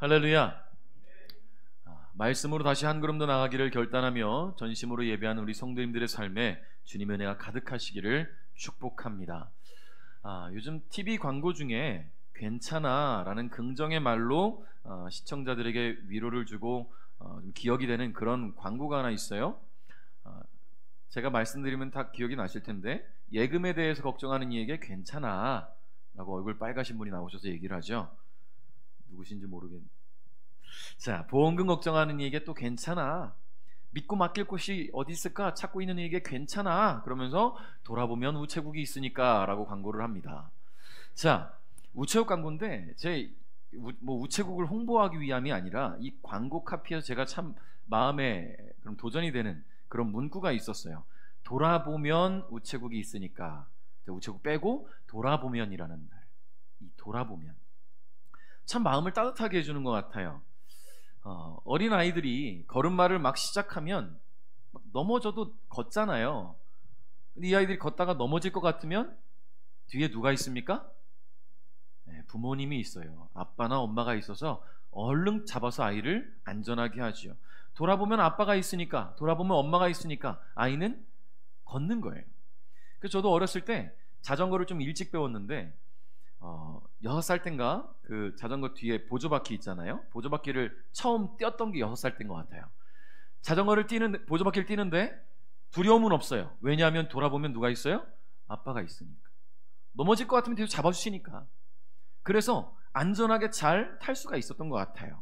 할렐루야. 말씀으로 다시 한 걸음 더 나가기를 결단하며 전심으로 예배하는 우리 성도님들의 삶에 주님의 은혜가 가득하시기를 축복합니다. 요즘 TV 광고 중에 괜찮아 라는 긍정의 말로 시청자들에게 위로를 주고 좀 기억이 되는 그런 광고가 하나 있어요. 제가 말씀드리면 다 기억이 나실 텐데, 예금에 대해서 걱정하는 이에게 괜찮아 라고 얼굴 빨가신 분이 나오셔서 얘기를 하죠. 누구신지 모르겠는데, 자, 보험금 걱정하는 이에게 또 괜찮아, 믿고 맡길 곳이 어디 있을까 찾고 있는 이에게 괜찮아, 그러면서 돌아보면 우체국이 있으니까 라고 광고를 합니다. 자, 우체국 광고인데 우체국을 홍보하기 위함이 아니라 이 광고 카피에서 제가 참 마음에 그럼 도전이 되는 그런 문구가 있었어요. 돌아보면 우체국이 있으니까. 우체국 빼고 돌아보면이라는 날, 이 돌아보면 참 마음을 따뜻하게 해주는 것 같아요. 어린 아이들이 걸음마를 막 시작하면 막 넘어져도 걷잖아요. 근데 이 아이들이 걷다가 넘어질 것 같으면 뒤에 누가 있습니까? 네, 부모님이 있어요. 아빠나 엄마가 있어서 얼른 잡아서 아이를 안전하게 하지요. 돌아보면 아빠가 있으니까, 돌아보면 엄마가 있으니까 아이는 걷는 거예요. 그래서 저도 어렸을 때 자전거를 좀 일찍 배웠는데 6살 땐가 그 자전거 뒤에 보조바퀴 있잖아요. 보조바퀴를 처음 띄었던 게 6살 때인 것 같아요. 보조바퀴를 뛰는데 두려움은 없어요. 왜냐하면 돌아보면 누가 있어요? 아빠가 있으니까. 넘어질 것 같으면 뒤에서 잡아주시니까. 그래서 안전하게 잘 탈 수가 있었던 것 같아요.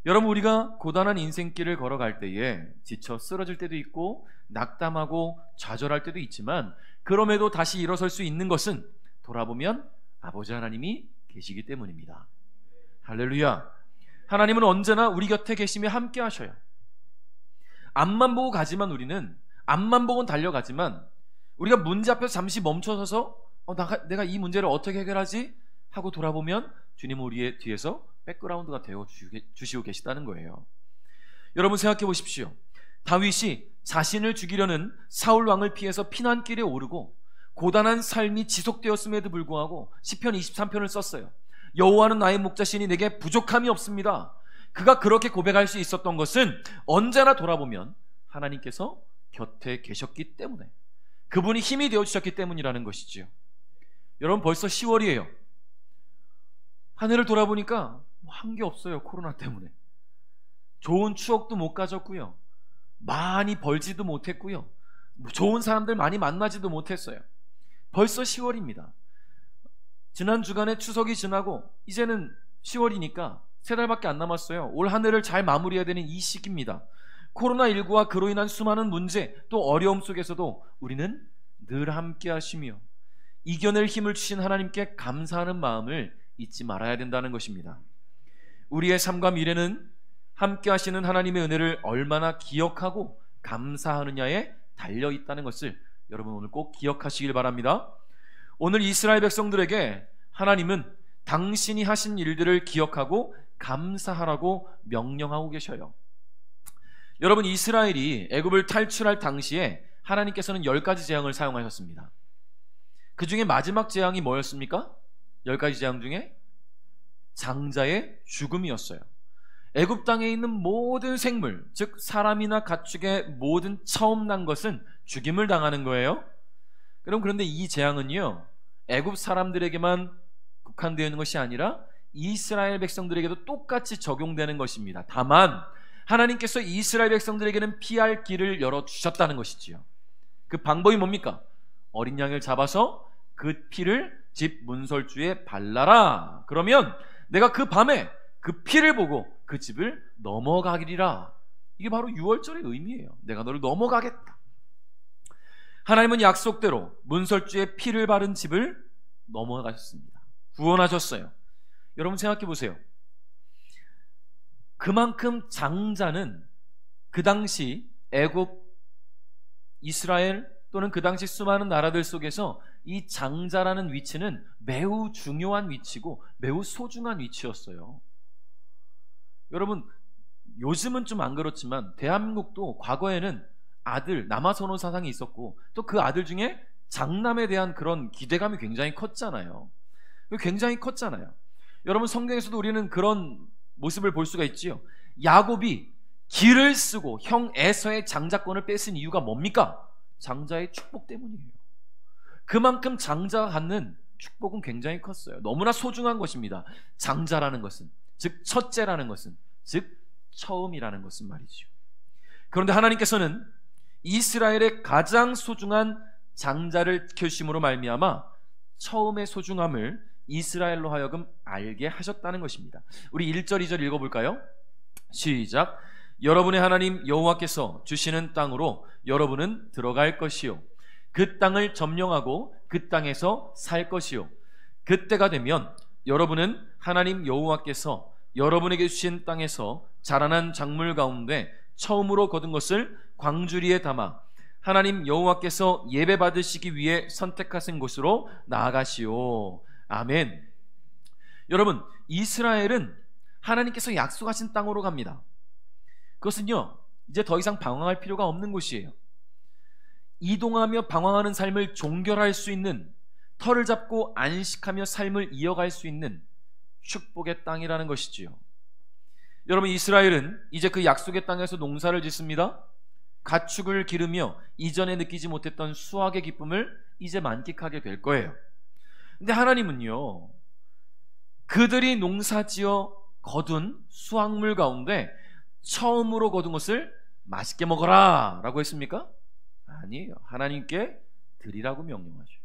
여러분, 우리가 고단한 인생길을 걸어갈 때에 지쳐 쓰러질 때도 있고 낙담하고 좌절할 때도 있지만, 그럼에도 다시 일어설 수 있는 것은 돌아보면 아버지 하나님이 계시기 때문입니다. 할렐루야. 하나님은 언제나 우리 곁에 계시며 함께 하셔요. 앞만 보고 가지만, 우리는 앞만 보고 달려가지만, 우리가 문제 앞에서 잠시 멈춰서서 내가 이 문제를 어떻게 해결하지? 하고 돌아보면 주님은 우리의 뒤에서 백그라운드가 되어 주시고 계시다는 거예요. 여러분, 생각해 보십시오. 다윗이 자신을 죽이려는 사울 왕을 피해서 피난길에 오르고 고단한 삶이 지속되었음에도 불구하고 시편 23편을 썼어요. 여호와는 나의 목자시니 내게 부족함이 없습니다. 그가 그렇게 고백할 수 있었던 것은 언제나 돌아보면 하나님께서 곁에 계셨기 때문에, 그분이 힘이 되어주셨기 때문이라는 것이지요. 여러분, 벌써 10월이에요. 한 해를 돌아보니까 한 게 없어요. 코로나 때문에 좋은 추억도 못 가졌고요, 많이 벌지도 못했고요, 좋은 사람들 많이 만나지도 못했어요. 벌써 10월입니다. 지난 주간에 추석이 지나고 이제는 10월이니까 3달밖에 안 남았어요. 올 한 해를 잘 마무리해야 되는 이 시기입니다. 코로나19와 그로 인한 수많은 문제, 또 어려움 속에서도 우리는 늘 함께 하시며 이겨낼 힘을 주신 하나님께 감사하는 마음을 잊지 말아야 된다는 것입니다. 우리의 삶과 미래는 함께 하시는 하나님의 은혜를 얼마나 기억하고 감사하느냐에 달려 있다는 것을 여러분 오늘 꼭 기억하시길 바랍니다. 오늘 이스라엘 백성들에게 하나님은 당신이 하신 일들을 기억하고 감사하라고 명령하고 계셔요. 여러분, 이스라엘이 애굽을 탈출할 당시에 하나님께서는 10가지 재앙을 사용하셨습니다. 그 중에 마지막 재앙이 뭐였습니까? 10가지 재앙 중에 장자의 죽음이었어요. 애굽 땅에 있는 모든 생물, 즉 사람이나 가축의 모든 처음 난 것은 죽임을 당하는 거예요. 그런데 이 재앙은요, 애굽 사람들에게만 국한되어 있는 것이 아니라 이스라엘 백성들에게도 똑같이 적용되는 것입니다. 다만 하나님께서 이스라엘 백성들에게는 피할 길을 열어주셨다는 것이지요. 그 방법이 뭡니까? 어린 양을 잡아서 그 피를 집 문설주에 발라라. 그러면 내가 그 밤에 그 피를 보고 그 집을 넘어가리라. 이게 바로 유월절의 의미예요. 내가 너를 넘어가겠다. 하나님은 약속대로 문설주에 피를 바른 집을 넘어가셨습니다. 구원하셨어요. 여러분, 생각해 보세요. 그만큼 장자는 그 당시 애굽, 이스라엘 또는 그 당시 수많은 나라들 속에서 이 장자라는 위치는 매우 중요한 위치고 매우 소중한 위치였어요. 여러분, 요즘은 좀 안 그렇지만 대한민국도 과거에는 아들, 남아선호 사상이 있었고 또 그 아들 중에 장남에 대한 그런 기대감이 굉장히 컸잖아요. 여러분, 성경에서도 우리는 그런 모습을 볼 수가 있지요. 야곱이 길을 쓰고 형 에서의 장자권을 뺏은 이유가 뭡니까? 장자의 축복 때문이에요. 그만큼 장자가 갖는 축복은 굉장히 컸어요. 너무나 소중한 것입니다. 장자라는 것은, 즉 첫째라는 것은, 즉 처음이라는 것은 말이죠. 그런데 하나님께서는 이스라엘의 가장 소중한 장자를 지켜주심으로 말미암아 처음의 소중함을 이스라엘로 하여금 알게 하셨다는 것입니다. 우리 1절 2절 읽어볼까요? 시작. 여러분의 하나님 여호와께서 주시는 땅으로 여러분은 들어갈 것이요 그 땅을 점령하고 그 땅에서 살 것이요 그때가 되면 여러분은 하나님 여호와께서 여러분에게 주신 땅에서 자라난 작물 가운데 처음으로 거둔 것을 광주리에 담아 하나님 여호와께서 예배 받으시기 위해 선택하신 곳으로 나아가시오. 아멘. 여러분, 이스라엘은 하나님께서 약속하신 땅으로 갑니다. 그것은요, 이제 더 이상 방황할 필요가 없는 곳이에요. 이동하며 방황하는 삶을 종결할 수 있는, 터를 잡고 안식하며 삶을 이어갈 수 있는 축복의 땅이라는 것이지요. 여러분, 이스라엘은 이제 그 약속의 땅에서 농사를 짓습니다. 가축을 기르며 이전에 느끼지 못했던 수확의 기쁨을 이제 만끽하게 될 거예요. 근데 하나님은요, 그들이 농사지어 거둔 수확물 가운데 처음으로 거둔 것을 맛있게 먹어라 라고 했습니까? 아니에요. 하나님께 드리라고 명령하셔요.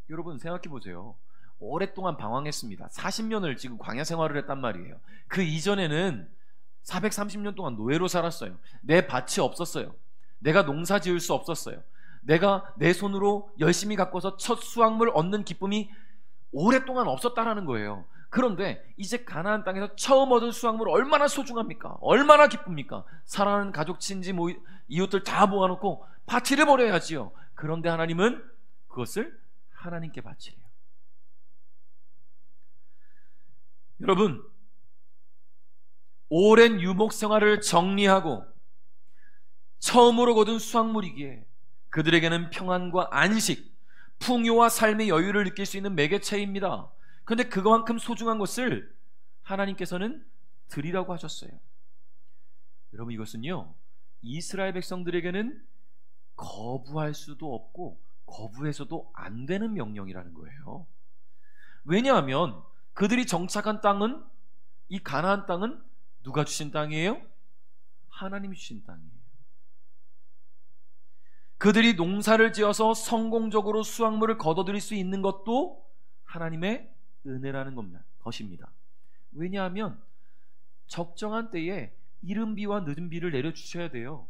여러분 생각해 보세요. 오랫동안 방황했습니다. 40년을 지금 광야 생활을 했단 말이에요. 그 이전에는 430년 동안 노예로 살았어요. 내 밭이 없었어요. 내가 농사 지을 수 없었어요. 내가 내 손으로 열심히 가꿔서 첫 수확물 얻는 기쁨이 오랫동안 없었다라는 거예요. 그런데 이제 가나안 땅에서 처음 얻은 수확물 얼마나 소중합니까? 얼마나 기쁩니까? 사랑하는 가족, 친지, 이웃들 다 모아놓고 파티를 벌여야지요. 그런데 하나님은 그것을 하나님께 바치래요. 여러분, 오랜 유목 생활을 정리하고 처음으로 거둔 수확물이기에 그들에게는 평안과 안식, 풍요와 삶의 여유를 느낄 수 있는 매개체입니다. 그런데 그만큼 소중한 것을 하나님께서는 드리라고 하셨어요. 여러분, 이것은요, 이스라엘 백성들에게는 거부할 수도 없고 거부해서도 안 되는 명령이라는 거예요. 왜냐하면 그들이 정착한 땅은, 이 가나안 땅은 누가 주신 땅이에요? 하나님이 주신 땅이에요. 그들이 농사를 지어서 성공적으로 수확물을 거둬들일 수 있는 것도 하나님의 은혜라는 것입니다. 왜냐하면 적정한 때에 이른 비와 늦은 비를 내려주셔야 돼요.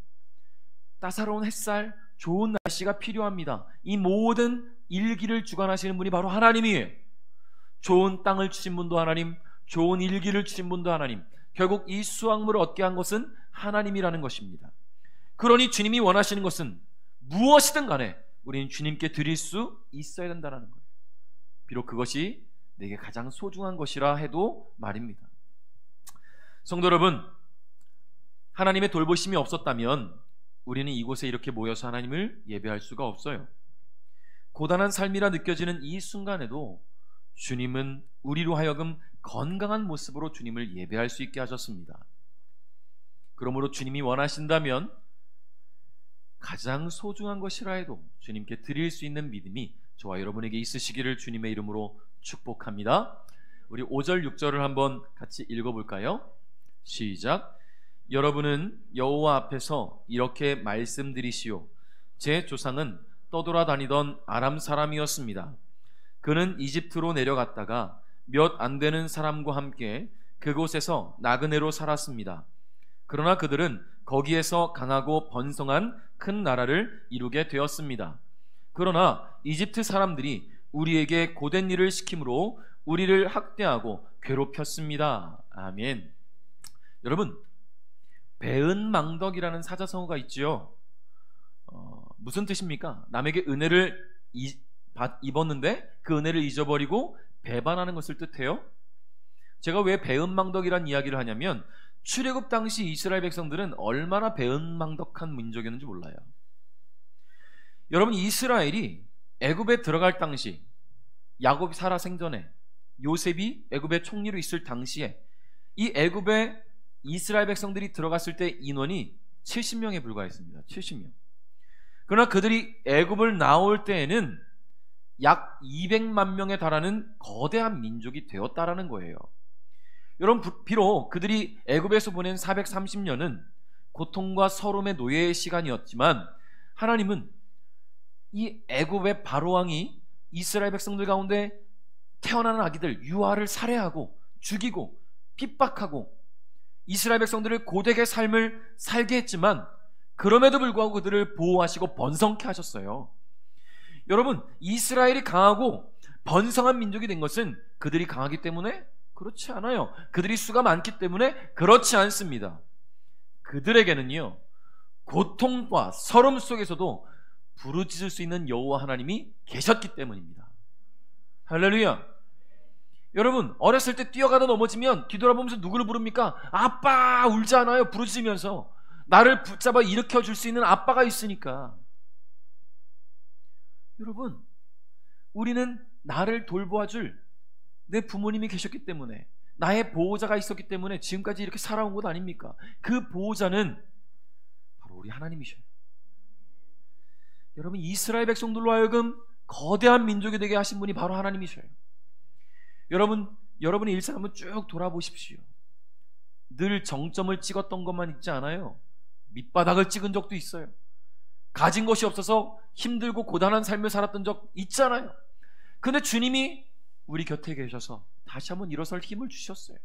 따사로운 햇살, 좋은 날씨가 필요합니다. 이 모든 일기를 주관하시는 분이 바로 하나님이에요. 좋은 땅을 주신 분도 하나님, 좋은 일기를 주신 분도 하나님, 결국 이 수확물을 얻게 한 것은 하나님이라는 것입니다. 그러니 주님이 원하시는 것은 무엇이든 간에 우리는 주님께 드릴 수 있어야 된다는 거예요. 비록 그것이 내게 가장 소중한 것이라 해도 말입니다. 성도 여러분, 하나님의 돌보심이 없었다면 우리는 이곳에 이렇게 모여서 하나님을 예배할 수가 없어요. 고단한 삶이라 느껴지는 이 순간에도 주님은 우리로 하여금 건강한 모습으로 주님을 예배할 수 있게 하셨습니다. 그러므로 주님이 원하신다면 가장 소중한 것이라 해도 주님께 드릴 수 있는 믿음이 저와 여러분에게 있으시기를 주님의 이름으로 축복합니다. 우리 5절 6절을 한번 같이 읽어볼까요? 시작. 여러분은 여호와 앞에서 이렇게 말씀드리시오. 제 조상은 떠돌아다니던 아람 사람이었습니다. 그는 이집트로 내려갔다가 몇 안 되는 사람과 함께 그곳에서 나그네로 살았습니다. 그러나 그들은 거기에서 강하고 번성한 큰 나라를 이루게 되었습니다. 그러나 이집트 사람들이 우리에게 고된 일을 시킴으로 우리를 학대하고 괴롭혔습니다. 아멘. 여러분, 배은망덕이라는 사자성어가 있지요. 무슨 뜻입니까? 남에게 은혜를 입었는데 그 은혜를 잊어버리고 배반하는 것을 뜻해요. 제가 왜 배은망덕이라는 이야기를 하냐면 출애굽 당시 이스라엘 백성들은 얼마나 배은망덕한 민족이었는지 몰라요. 여러분, 이스라엘이 애굽에 들어갈 당시, 야곱이 살아 생전에, 요셉이 애굽의 총리로 있을 당시에 이 애굽에 이스라엘 백성들이 들어갔을 때 인원이 70명에 불과했습니다. 70명. 그러나 그들이 애굽을 나올 때에는 약 200만 명에 달하는 거대한 민족이 되었다라는 거예요. 여러분, 비록 그들이 애굽에서 보낸 430년은 고통과 서름의 노예의 시간이었지만 하나님은 이 애굽의 바로왕이 이스라엘 백성들 가운데 태어나는 아기들 유아를 살해하고 죽이고 핍박하고 이스라엘 백성들을 고되게 삶을 살게 했지만 그럼에도 불구하고 그들을 보호하시고 번성케 하셨어요. 여러분, 이스라엘이 강하고 번성한 민족이 된 것은 그들이 강하기 때문에? 그렇지 않아요. 그들이 수가 많기 때문에? 그렇지 않습니다. 그들에게는요, 고통과 서름 속에서도 부르짖을 수 있는 여호와 하나님이 계셨기 때문입니다. 할렐루야. 여러분, 어렸을 때 뛰어가다 넘어지면 뒤돌아보면서 누구를 부릅니까? 아빠! 울지 않아요. 부르짖으면서. 나를 붙잡아 일으켜 줄 수 있는 아빠가 있으니까. 여러분, 우리는 나를 돌보아줄 내 부모님이 계셨기 때문에, 나의 보호자가 있었기 때문에 지금까지 이렇게 살아온 것 아닙니까? 그 보호자는 바로 우리 하나님이셔요. 여러분, 이스라엘 백성들로 하여금 거대한 민족이 되게 하신 분이 바로 하나님이셔요. 여러분의 일상 한번 쭉 돌아보십시오. 늘 정점을 찍었던 것만 있지 않아요. 밑바닥을 찍은 적도 있어요. 가진 것이 없어서 힘들고 고단한 삶을 살았던 적 있잖아요. 근데 주님이 우리 곁에 계셔서 다시 한번 일어설 힘을 주셨어요.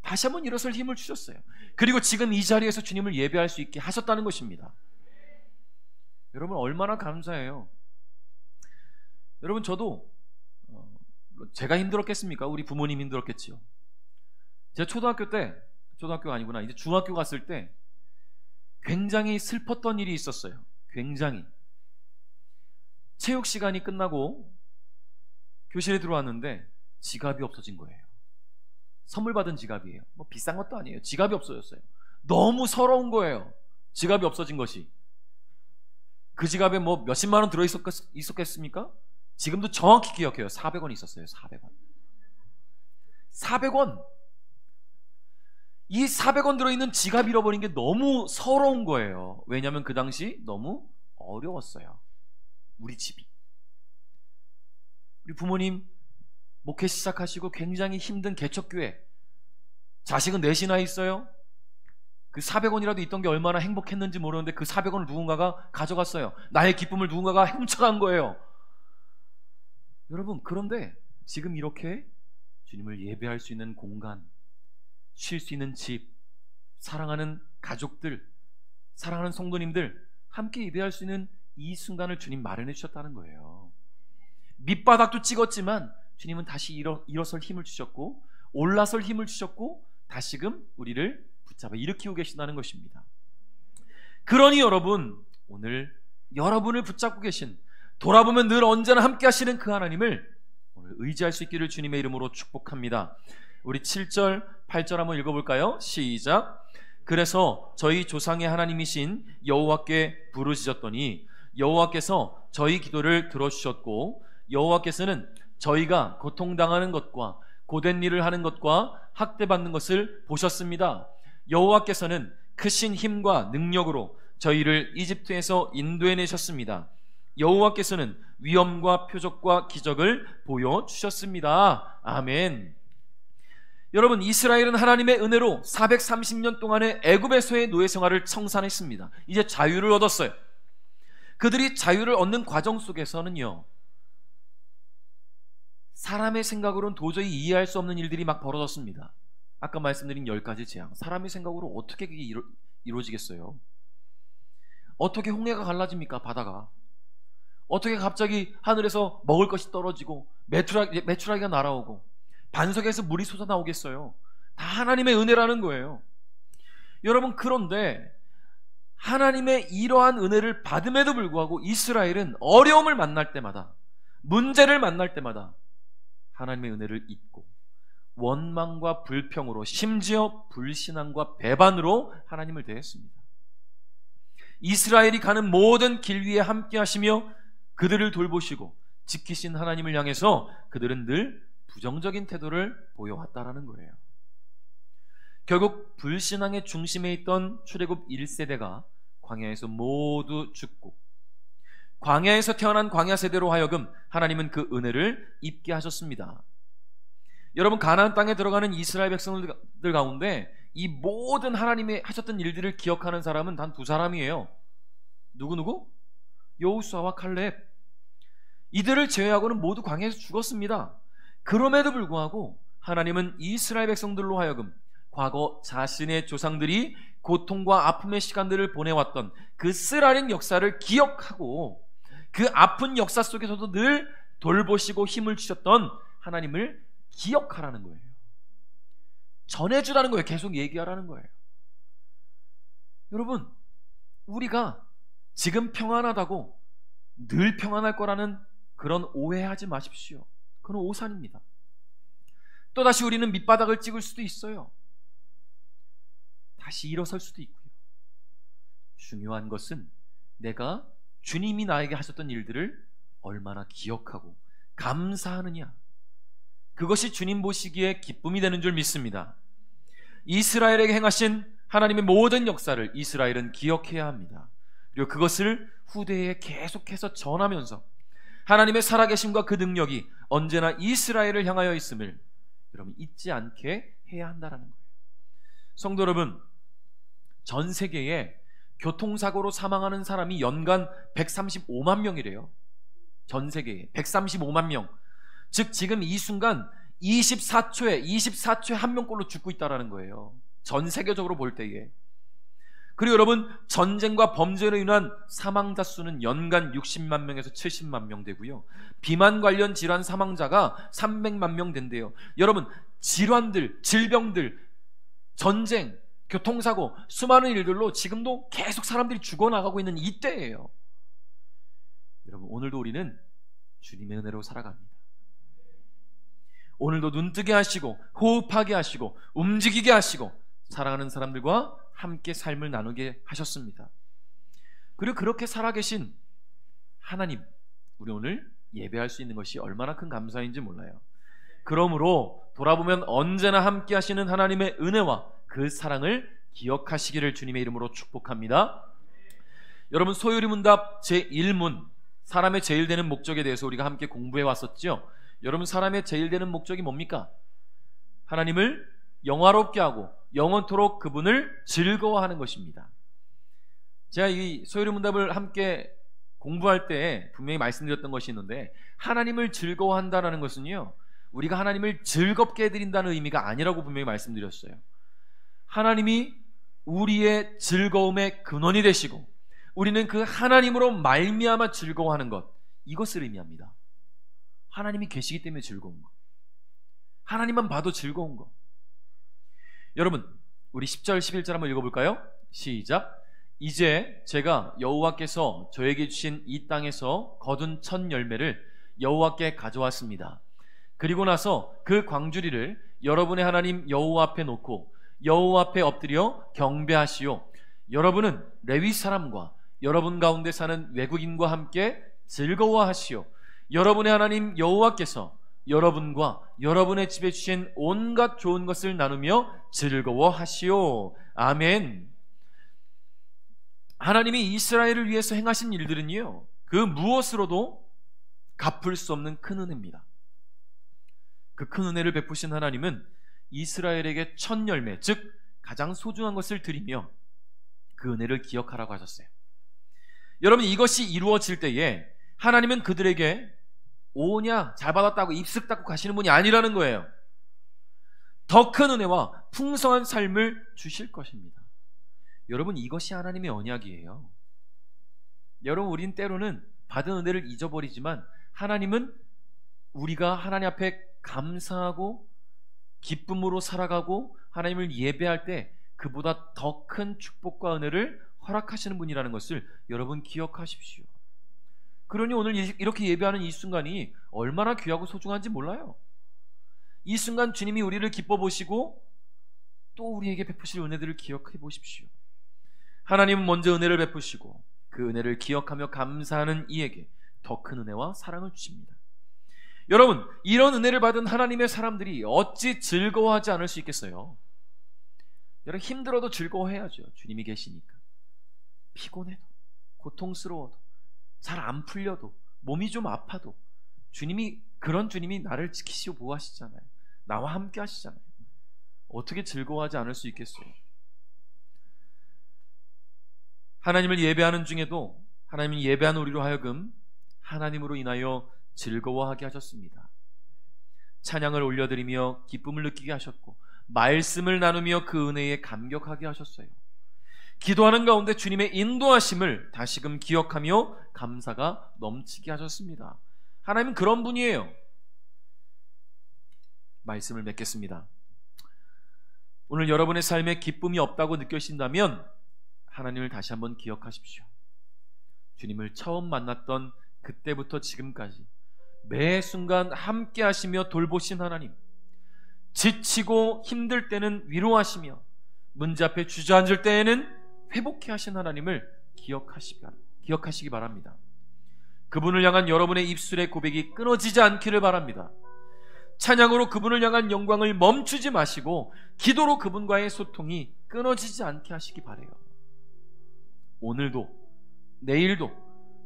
다시 한번 일어설 힘을 주셨어요. 그리고 지금 이 자리에서 주님을 예배할 수 있게 하셨다는 것입니다. 여러분, 얼마나 감사해요. 여러분, 저도 제가 힘들었겠습니까? 우리 부모님 힘들었겠지요. 제가 초등학교가 아니구나, 이제 중학교 갔을 때 굉장히 슬펐던 일이 있었어요. 굉장히. 체육 시간이 끝나고 교실에 들어왔는데 지갑이 없어진 거예요. 선물 받은 지갑이에요. 뭐 비싼 것도 아니에요. 지갑이 없어졌어요. 너무 서러운 거예요. 지갑이 없어진 것이. 그 지갑에 뭐 몇십만 원 들어있었겠습니까? 지금도 정확히 기억해요. 400원 있었어요. 400원. 400원. 이 400원 들어있는 지갑 잃어버린 게 너무 서러운 거예요. 왜냐하면 그 당시 너무 어려웠어요. 우리 집이. 우리 부모님 목회 시작하시고 굉장히 힘든 개척교회, 자식은 넷이나 있어요. 그 400원이라도 있던 게 얼마나 행복했는지 모르는데 그 400원을 누군가가 가져갔어요. 나의 기쁨을 누군가가 훔쳐간 거예요. 여러분, 그런데 지금 이렇게 주님을 예배할 수 있는 공간, 쉴 수 있는 집, 사랑하는 가족들, 사랑하는 성도님들 함께 예배할 수 있는 이 순간을 주님 마련해 주셨다는 거예요. 밑바닥도 찍었지만 주님은 다시 일어설 힘을 주셨고 올라설 힘을 주셨고 다시금 우리를 붙잡아 일으키고 계신다는 것입니다. 그러니 여러분, 오늘 여러분을 붙잡고 계신, 돌아보면 늘 언제나 함께 하시는 그 하나님을 오늘 의지할 수 있기를 주님의 이름으로 축복합니다. 우리 7절 8절 한번 읽어볼까요? 시작. 그래서 저희 조상의 하나님이신 여호와께 부르짖었더니 여호와께서 저희 기도를 들어주셨고 여호와께서는 저희가 고통당하는 것과 고된 일을 하는 것과 학대받는 것을 보셨습니다. 여호와께서는 크신 힘과 능력으로 저희를 이집트에서 인도해내셨습니다. 여호와께서는 위엄과 표적과 기적을 보여주셨습니다. 아멘. 여러분, 이스라엘은 하나님의 은혜로 430년 동안의 애굽에서의 노예 생활을 청산했습니다. 이제 자유를 얻었어요. 그들이 자유를 얻는 과정 속에서는요, 사람의 생각으로는 도저히 이해할 수 없는 일들이 막 벌어졌습니다. 아까 말씀드린 10가지 재앙, 사람의 생각으로 어떻게 그게 이루어지겠어요? 어떻게 홍해가 갈라집니까? 바다가. 어떻게 갑자기 하늘에서 먹을 것이 떨어지고 메추라기가 날아오고 반석에서 물이 솟아나오겠어요? 다 하나님의 은혜라는 거예요. 여러분, 그런데 하나님의 이러한 은혜를 받음에도 불구하고 이스라엘은 어려움을 만날 때마다, 문제를 만날 때마다 하나님의 은혜를 잊고 원망과 불평으로, 심지어 불신앙과 배반으로 하나님을 대했습니다. 이스라엘이 가는 모든 길 위에 함께 하시며 그들을 돌보시고 지키신 하나님을 향해서 그들은 늘 부정적인 태도를 보여왔다라는 거예요. 결국 불신앙의 중심에 있던 출애굽 1세대가 광야에서 모두 죽고, 광야에서 태어난 광야 세대로 하여금 하나님은 그 은혜를 입게 하셨습니다. 여러분, 가나안 땅에 들어가는 이스라엘 백성들 가운데 이 모든 하나님이 하셨던 일들을 기억하는 사람은 단 두 사람이에요. 누구? 여호수아와 칼렙. 이들을 제외하고는 모두 광야에서 죽었습니다. 그럼에도 불구하고 하나님은 이스라엘 백성들로 하여금 과거 자신의 조상들이 고통과 아픔의 시간들을 보내왔던 그 쓰라린 역사를 기억하고, 그 아픈 역사 속에서도 늘 돌보시고 힘을 주셨던 하나님을 기억하라는 거예요. 전해주라는 거예요. 계속 얘기하라는 거예요. 여러분, 우리가 지금 평안하다고 늘 평안할 거라는 그런 오해하지 마십시오. 그건 오산입니다. 또다시 우리는 밑바닥을 찍을 수도 있어요. 다시 일어설 수도 있고요. 중요한 것은 내가 주님이 나에게 하셨던 일들을 얼마나 기억하고 감사하느냐, 그것이 주님 보시기에 기쁨이 되는 줄 믿습니다. 이스라엘에게 행하신 하나님의 모든 역사를 이스라엘은 기억해야 합니다. 그리고 그것을 후대에 계속해서 전하면서 하나님의 살아계심과 그 능력이 언제나 이스라엘을 향하여 있음을 여러분 잊지 않게 해야 한다는 거예요. 성도 여러분, 전 세계에 교통사고로 사망하는 사람이 연간 135만 명이래요. 전 세계에 135만 명. 즉 지금 이 순간 24초에 한 명꼴로 죽고 있다는 거예요. 전 세계적으로 볼 때에. 그리고 여러분, 전쟁과 범죄로 인한 사망자 수는 연간 60만 명에서 70만 명 되고요, 비만 관련 질환 사망자가 300만 명 된대요. 여러분, 질환들, 질병들, 전쟁, 교통사고, 수많은 일들로 지금도 계속 사람들이 죽어나가고 있는 이때예요. 여러분, 오늘도 우리는 주님의 은혜로 살아갑니다. 오늘도 눈뜨게 하시고 호흡하게 하시고 움직이게 하시고 사랑하는 사람들과 함께 삶을 나누게 하셨습니다. 그리고 그렇게 살아계신 하나님, 우리 오늘 예배할 수 있는 것이 얼마나 큰 감사인지 몰라요. 그러므로 돌아보면 언제나 함께 하시는 하나님의 은혜와 그 사랑을 기억하시기를 주님의 이름으로 축복합니다. 여러분, 소요리문답 제1문, 사람의 제일 되는 목적에 대해서 우리가 함께 공부해 왔었죠. 여러분, 사람의 제일 되는 목적이 뭡니까? 하나님을 영화롭게 하고 영원토록 그분을 즐거워하는 것입니다. 제가 이 소요리문답을 함께 공부할 때 분명히 말씀드렸던 것이 있는데, 하나님을 즐거워한다는 것은요, 우리가 하나님을 즐겁게 해드린다는 의미가 아니라고 분명히 말씀드렸어요. 하나님이 우리의 즐거움의 근원이 되시고 우리는 그 하나님으로 말미암아 즐거워하는 것, 이것을 의미합니다. 하나님이 계시기 때문에 즐거운 것, 하나님만 봐도 즐거운 것. 여러분, 우리 10절 11절 한번 읽어볼까요? 시작. 이제 제가 여호와께서 저에게 주신 이 땅에서 거둔 첫 열매를 여호와께 가져왔습니다. 그리고 나서 그 광주리를 여러분의 하나님 여호와 앞에 놓고 여호와 앞에 엎드려 경배하시오. 여러분은 레위 사람과 여러분 가운데 사는 외국인과 함께 즐거워하시오. 여러분의 하나님 여호와께서 여러분과 여러분의 집에 주신 온갖 좋은 것을 나누며 즐거워하시오. 아멘. 하나님이 이스라엘을 위해서 행하신 일들은요, 그 무엇으로도 갚을 수 없는 큰 은혜입니다. 그 큰 은혜를 베푸신 하나님은 이스라엘에게 첫 열매, 즉 가장 소중한 것을 드리며 그 은혜를 기억하라고 하셨어요. 여러분, 이것이 이루어질 때에 하나님은 그들에게 오냐 잘 받았다고 입쓱 닦고 가시는 분이 아니라는 거예요. 더 큰 은혜와 풍성한 삶을 주실 것입니다. 여러분, 이것이 하나님의 언약이에요. 여러분, 우린 때로는 받은 은혜를 잊어버리지만 하나님은 우리가 하나님 앞에 감사하고 기쁨으로 살아가고 하나님을 예배할 때 그보다 더 큰 축복과 은혜를 허락하시는 분이라는 것을 여러분 기억하십시오. 그러니 오늘 이렇게 예배하는 이 순간이 얼마나 귀하고 소중한지 몰라요. 이 순간 주님이 우리를 기뻐 보시고 또 우리에게 베푸실 은혜들을 기억해 보십시오. 하나님은 먼저 은혜를 베푸시고 그 은혜를 기억하며 감사하는 이에게 더 큰 은혜와 사랑을 주십니다. 여러분, 이런 은혜를 받은 하나님의 사람들이 어찌 즐거워하지 않을 수 있겠어요? 여러분 힘들어도 즐거워해야죠. 주님이 계시니까. 피곤해도 고통스러워도 잘 안 풀려도 몸이 좀 아파도 그런 주님이 나를 지키시고 보호하시잖아요. 나와 함께 하시잖아요. 어떻게 즐거워하지 않을 수 있겠어요? 하나님을 예배하는 중에도 하나님을 예배하는 우리로 하여금 하나님으로 인하여 즐거워하게 하셨습니다. 찬양을 올려드리며 기쁨을 느끼게 하셨고 말씀을 나누며 그 은혜에 감격하게 하셨어요. 기도하는 가운데 주님의 인도하심을 다시금 기억하며 감사가 넘치게 하셨습니다. 하나님은 그런 분이에요. 말씀을 맺겠습니다. 오늘 여러분의 삶에 기쁨이 없다고 느껴진다면 하나님을 다시 한번 기억하십시오. 주님을 처음 만났던 그때부터 지금까지 매 순간 함께 하시며 돌보신 하나님, 지치고 힘들 때는 위로하시며 문제 앞에 주저앉을 때에는 회복해 하신 하나님을 기억하시기 바랍니다. 그분을 향한 여러분의 입술의 고백이 끊어지지 않기를 바랍니다. 찬양으로 그분을 향한 영광을 멈추지 마시고 기도로 그분과의 소통이 끊어지지 않게 하시기 바라요. 오늘도 내일도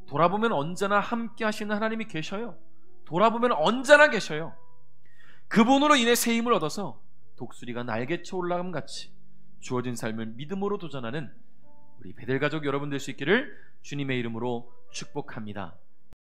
돌아보면 언제나 함께 하시는 하나님이 계셔요. 돌아보면 언제나 계셔요. 그분으로 인해 새 힘을 얻어서 독수리가 날개쳐 올라감 같이 주어진 삶을 믿음으로 도전하는 우리 베델 가족 여러분 될 수 있기를 주님의 이름으로 축복합니다.